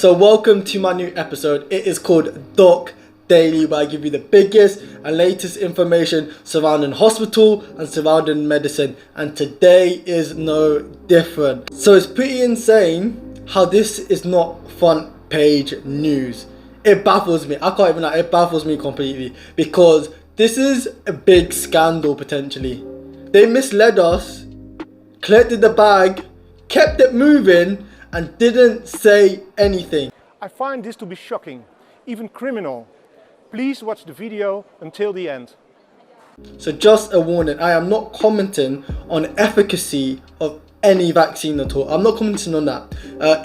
So welcome to my new episode. It is called Doc Daily, where I give you the biggest and latest information surrounding hospital and surrounding medicine, and today is no different. So it's pretty insane how this is not front page news. It baffles me. I can't even lie, it baffles me completely, because this is a big scandal potentially. They misled us, collected the bag, kept it moving, and didn't say anything. I find this to be shocking, even criminal. Please watch the video until the end. So just a warning, I am not commenting on efficacy of any vaccine at all. I'm not commenting on that.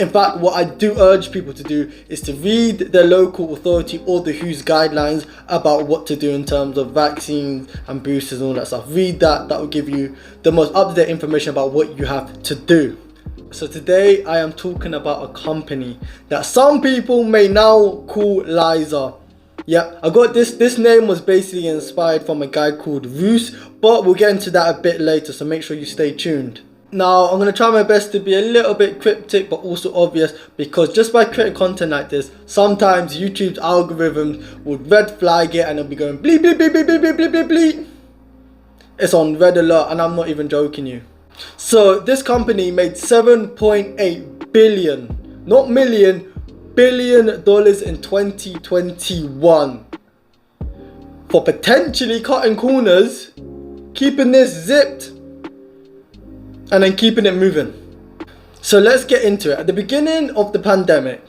In fact, what I do urge people to do is to read their local authority or the WHO's guidelines about what to do in terms of vaccines and boosters and all that stuff. Read that, that will give you the most up-to-date information about what you have to do. So today I am talking about a company that some people may now call Pfizer. Yeah, I got this name was basically inspired from a guy called Roos, but we'll get into that a bit later, so make sure you stay tuned. Now, I'm going to try my best to be a little bit cryptic but also obvious, because just by creating content like this, sometimes YouTube's algorithms would red flag it and it'll be going bleep bleep bleep bleep bleep bleep bleep bleep. It's on red alert, and I'm not even joking you. So this company made $7.8 billion, not million, billion dollars in 2021 for potentially cutting corners, keeping this zipped, and then keeping it moving. So let's get into it. At the beginning of the pandemic,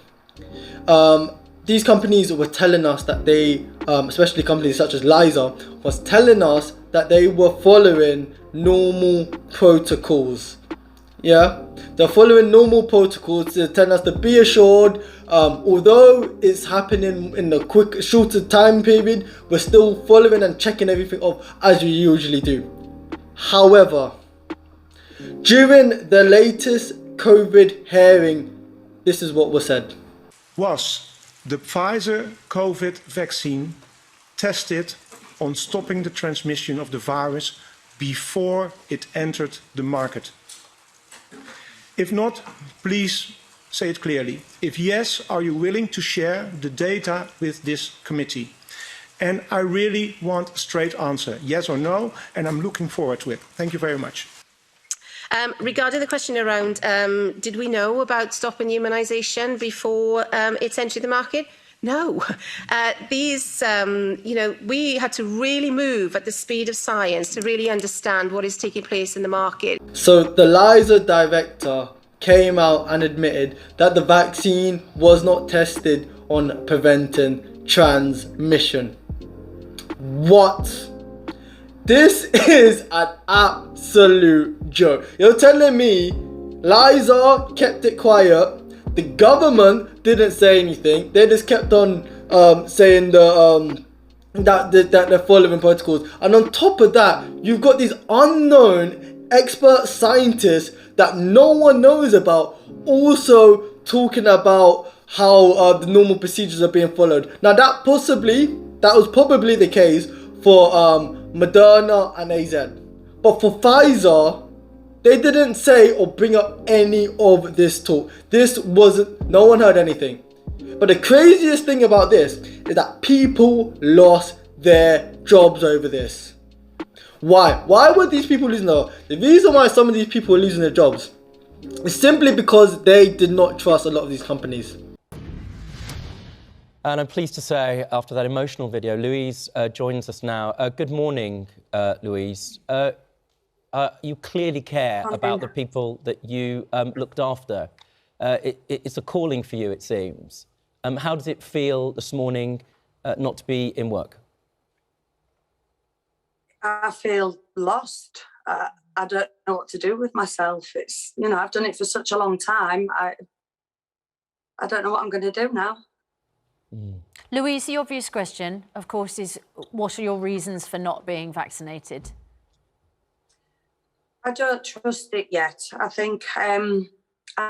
these companies were telling us that they, especially companies such as Pfizer, was telling us that they were following normal protocols. Yeah, they're following normal protocols. They're telling us to be assured, although it's happening in a shorter time period, we're still following and checking everything off as we usually do. However, during the latest COVID hearing, this is what was said. Was the Pfizer COVID vaccine tested on stopping the transmission of the virus before it entered the market? If not, please say it clearly. If yes, are you willing to share the data with this committee? And I really want a straight answer, yes or no, and I'm looking forward to it. Thank you very much. Regarding the question around, did we know about stopping immunisation before it's entered the market? No. We had to really move at the speed of science to really understand what is taking place in the market. So the Pfizer director came out and admitted that the vaccine was not tested on preventing transmission. What? This is an absolute joke. You're telling me Pfizer kept it quiet, the government didn't say anything, they just kept on saying that they're following protocols, and on top of that, you've got these unknown expert scientists that no one knows about also talking about how the normal procedures are being followed. Now that was probably the case for Moderna and AZ, but for Pfizer, they didn't say or bring up any of this talk. No one heard anything. But the craziest thing about this is that people lost their jobs over this. Why? Why were these people losing their jobs? The reason why some of these people were losing their jobs is simply because they did not trust a lot of these companies. And I'm pleased to say, after that emotional video, Louise joins us now. Good morning, Louise. You clearly care about the people that you looked after. It's a calling for you, it seems. How does it feel this morning not to be in work? I feel lost. I don't know what to do with myself. It's, I've done it for such a long time. I don't know what I'm going to do now. Louise, the obvious question, of course, is what are your reasons for not being vaccinated? I don't trust it yet. I think I'd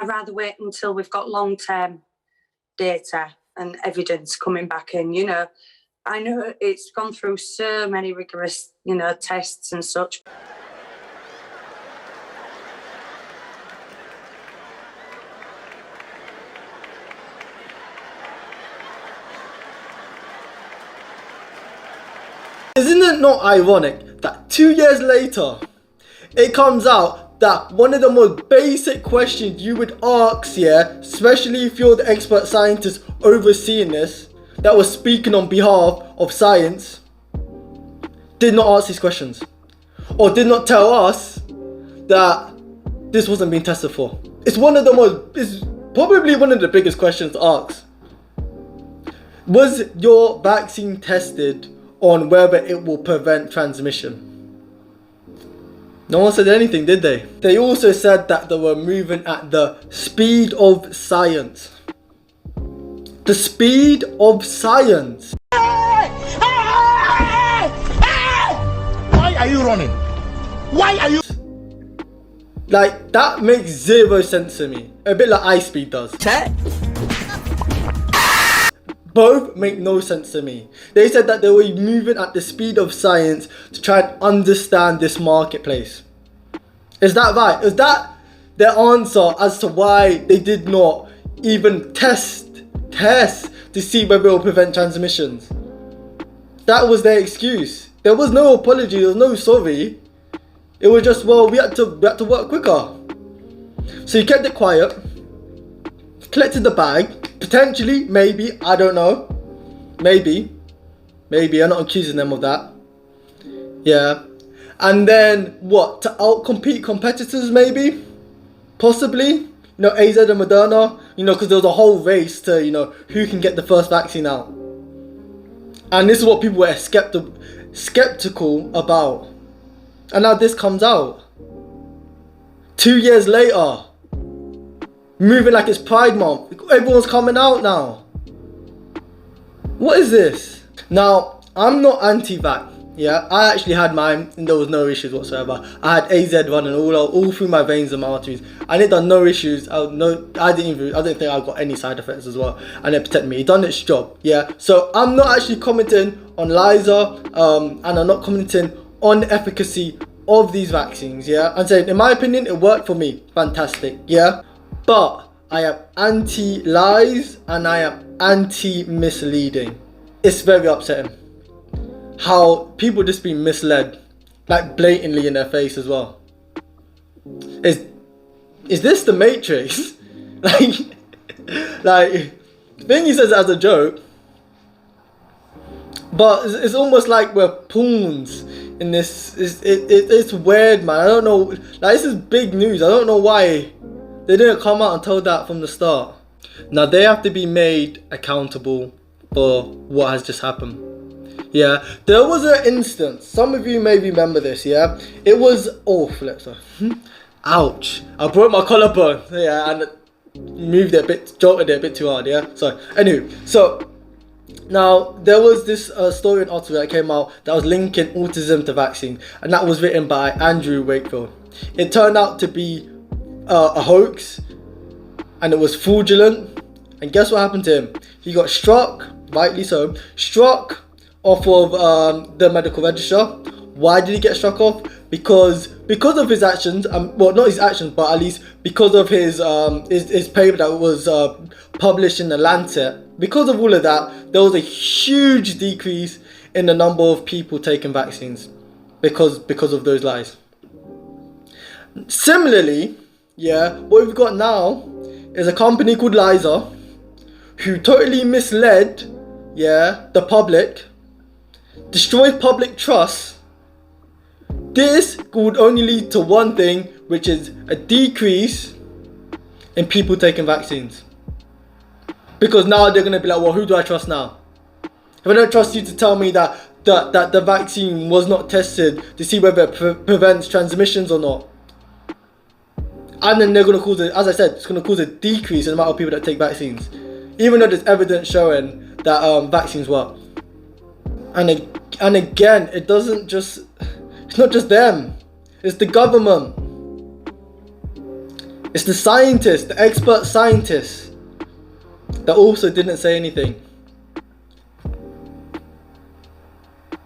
rather wait until we've got long-term data and evidence coming back in. I know it's gone through so many rigorous, tests and such. Isn't it not ironic that 2 years later, it comes out that one of the most basic questions you would ask, yeah, especially if you're the expert scientist overseeing this, that was speaking on behalf of science, did not ask these questions, or did not tell us that this wasn't being tested for. It's probably one of the biggest questions to ask. Was your vaccine tested on whether it will prevent transmission? No one said anything, did they? They also said that they were moving at the speed of science. The speed of science. Why are you running? Why are you... Like, that makes zero sense to me. A bit like ice speed does. Both make no sense to me. They said that they were moving at the speed of science to try and understand this marketplace. Is that right? Is that their answer as to why they did not even test to see whether it will prevent transmissions? That was their excuse. There was no apology, there was no sorry. It was just, well, we had to work quicker. So you kept it quiet, collected the bag, potentially, maybe, I don't know. Maybe, I'm not accusing them of that. Yeah. And then, what, to outcompete competitors, maybe? Possibly? You know, AZ and Moderna, you know, because there was a whole race to, you know, who can get the first vaccine out. And this is what people were skeptical about. And now this comes out. 2 years later. Moving like it's Pride Month. Everyone's coming out now. What is this? Now, I'm not anti-vax. Yeah, I actually had mine and there was no issues whatsoever. I had AZ running all through my veins and my arteries. And it done no issues. I didn't think I got any side effects as well. And it protected me. It done its job. Yeah. So I'm not actually commenting on Liza, and I'm not commenting on the efficacy of these vaccines. Yeah. I'm saying, in my opinion, it worked for me. Fantastic. Yeah. But I am anti-lies and I am anti-misleading. It's very upsetting how people just being misled, like blatantly in their face as well. Is this the Matrix? like, Thingy says it as a joke, but it's almost like we're pawns in this. It's weird, man. I don't know. Like, this is big news. I don't know why they didn't come out and tell that from the start. Now they have to be made accountable for what has just happened. Yeah, there was an instance, some of you may remember this, yeah? It was, ouch. I broke my collarbone, yeah, and jolted it a bit too hard, yeah? So, anyway, now, there was this story and article that came out that was linking autism to vaccine, and that was written by Andrew Wakefield. It turned out to be a hoax, and it was fraudulent, and guess what happened to him? He got struck, rightly so, off of the medical register. Why did he get struck off? Because of his actions, well, not his actions, but at least because of his paper that was published in the Lancet. Because of all of that, there was a huge decrease in the number of people taking vaccines because of those lies. Similarly, yeah, what we've got now is a company called Liza who totally misled, yeah, the public, destroyed public trust. This would only lead to one thing, which is a decrease in people taking vaccines. Because now they're going to be like, well, who do I trust now? If I don't trust you to tell me that the vaccine was not tested to see whether it prevents transmissions or not. And then they're going to cause, as I said, it's going to cause a decrease in the amount of people that take vaccines. Even though there's evidence showing that vaccines work. And again, it's not just them. It's the government. It's the scientists, the expert scientists that also didn't say anything.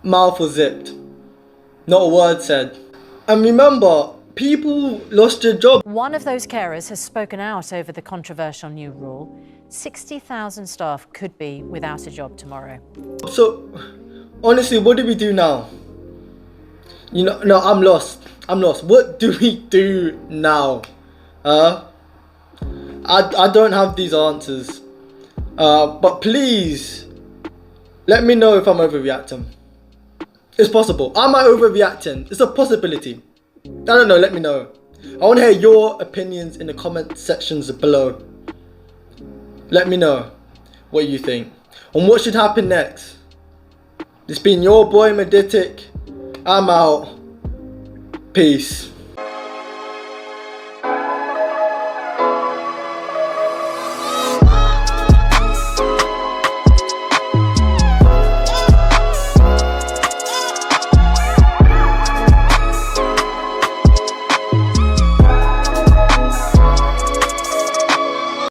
Mouth was zipped. Not a word said. And remember, people lost their job. One of those carers has spoken out over the controversial new rule. 60,000 staff could be without a job tomorrow. So, honestly, what do we do now? You know, no, I'm lost. What do we do now? I don't have these answers. But please, let me know if I'm overreacting. It's possible. Am I overreacting? It's a possibility. I don't know, let me know. I want to hear your opinions in the comment sections below. Let me know what you think. And what should happen next? It's been your boy Meditic. I'm out. Peace.